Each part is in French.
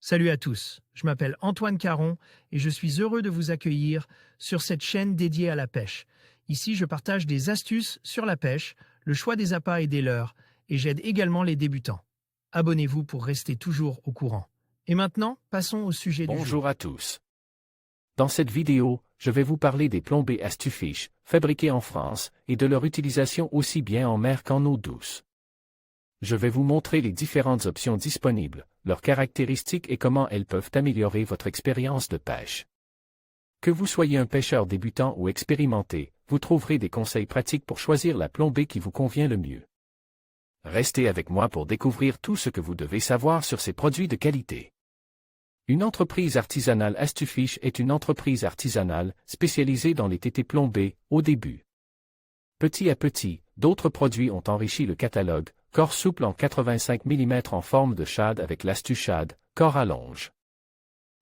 Salut à tous, je m'appelle Antoine Caron et je suis heureux de vous accueillir sur cette chaîne dédiée à la pêche. Ici, je partage des astuces sur la pêche, le choix des appâts et des leurres, et j'aide également les débutants. Abonnez-vous pour rester toujours au courant. Et maintenant, passons au sujet du jour. Bonjour à tous. Dans cette vidéo, je vais vous parler des plombées Astufish, fabriquées en France, et de leur utilisation aussi bien en mer qu'en eau douce. Je vais vous montrer les différentes options disponibles, leurs caractéristiques et comment elles peuvent améliorer votre expérience de pêche. Que vous soyez un pêcheur débutant ou expérimenté, vous trouverez des conseils pratiques pour choisir la plombée qui vous convient le mieux. Restez avec moi pour découvrir tout ce que vous devez savoir sur ces produits de qualité. Une entreprise artisanale Astufish est une entreprise artisanale spécialisée dans les tétés plombés au début. Petit à petit, d'autres produits ont enrichi le catalogue, corps souple en 85 mm en forme de shad avec l'Astushad, corps à longe.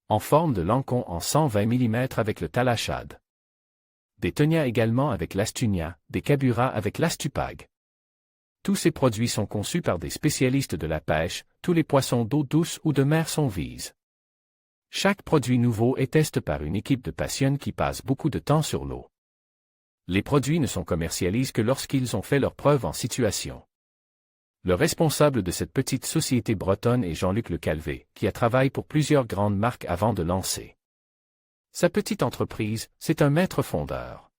En forme de lancon en 120 mm avec le Talashad. Des tenias également avec l'Astunia, des caburas avec l'Astupag. Tous ces produits sont conçus par des spécialistes de la pêche, tous les poissons d'eau douce ou de mer sont vises. Chaque produit nouveau est testé par une équipe de passionnés qui passe beaucoup de temps sur l'eau. Les produits ne sont commercialisés que lorsqu'ils ont fait leurs preuves en situation. Le responsable de cette petite société bretonne est Jean-Luc Le Calvé, qui a travaillé pour plusieurs grandes marques avant de lancer sa petite entreprise. C'est un maître fondeur.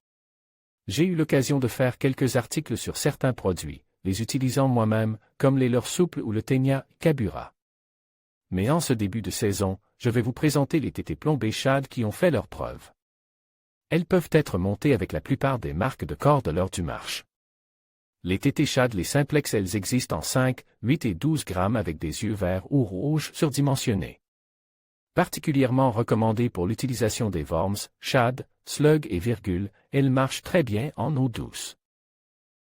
J'ai eu l'occasion de faire quelques articles sur certains produits, les utilisant moi-même, comme les leurres souples ou le Tenia Cabura. Mais en ce début de saison, je vais vous présenter les tétés plombés shad qui ont fait leurs preuves. Elles peuvent être montées avec la plupart des marques de cordes lors du marche. Les tétés shad les simplex elles existent en 5, 8 et 12 grammes avec des yeux verts ou rouges surdimensionnés. Particulièrement recommandées pour l'utilisation des worms, shad, slug et virgule, elles marchent très bien en eau douce.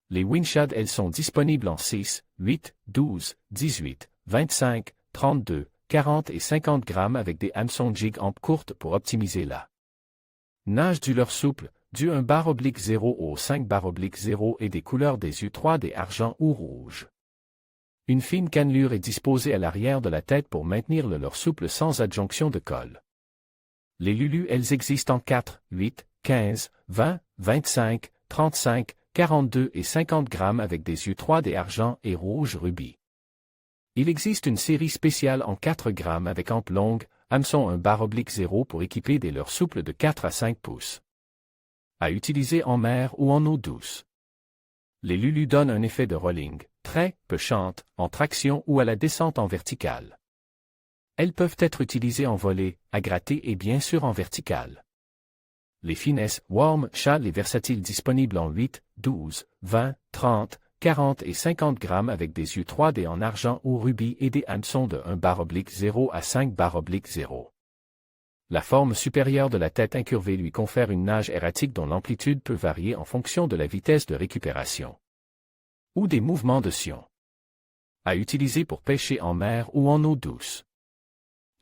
Les winshad elles sont disponibles en 6, 8, 12, 18, 25, 32, 40 et 50 grammes avec des hameçons jig en courte pour optimiser la nage du leurre souple, du 1/0 au 5/0 et des couleurs des yeux 3D argent ou rouge. Une fine cannelure est disposée à l'arrière de la tête pour maintenir le leurre souple sans adjonction de colle. Les lulus elles existent en 4, 8, 15, 20, 25, 35, 42 et 50 grammes avec des yeux 3D argent et rouge rubis. Il existe une série spéciale en 4 grammes avec ample longue, hameçon 1/0 pour équiper des leurres souples de 4 à 5 pouces. À utiliser en mer ou en eau douce. Les lulus donnent un effet de rolling, très penchante, en traction ou à la descente en verticale. Elles peuvent être utilisées en volée, à gratter et bien sûr en verticale. Les finesses, worm, shad et versatiles disponibles en 8, 12, 20, 30, 40 et 50 grammes avec des yeux 3D en argent ou rubis et des hameçons de 1/0 à 5/0. La forme supérieure de la tête incurvée lui confère une nage erratique dont l'amplitude peut varier en fonction de la vitesse de récupération ou des mouvements de sion. À utiliser pour pêcher en mer ou en eau douce.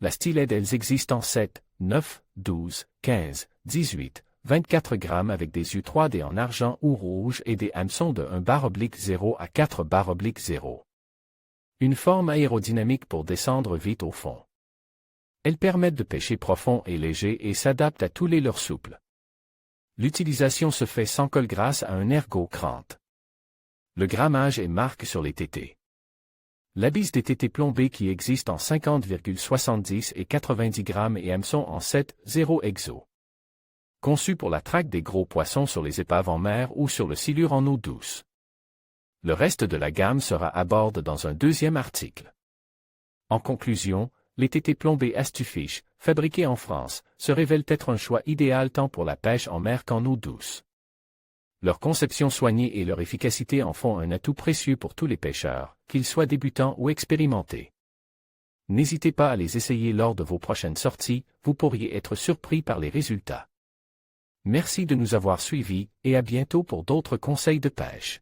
La steelhead elles existent en 7, 9, 12, 15, 18, 24 grammes avec des yeux 3D en argent ou rouge et des hameçons de 1/0 à 4/0. Une forme aérodynamique pour descendre vite au fond. Elles permettent de pêcher profond et léger et s'adaptent à tous les leurres souples. L'utilisation se fait sans colle grâce à un ergot crante. Le grammage est marqué sur les tétés. La bise des tétés plombés qui existent en 50,70 et 90 grammes et hameçon en 7, 0 exo. Conçu pour la traque des gros poissons sur les épaves en mer ou sur le silure en eau douce. Le reste de la gamme sera abordé dans un deuxième article. En conclusion, les tétés plombés Astufish, fabriqués en France, se révèlent être un choix idéal tant pour la pêche en mer qu'en eau douce. Leur conception soignée et leur efficacité en font un atout précieux pour tous les pêcheurs, qu'ils soient débutants ou expérimentés. N'hésitez pas à les essayer lors de vos prochaines sorties, vous pourriez être surpris par les résultats. Merci de nous avoir suivis et à bientôt pour d'autres conseils de pêche.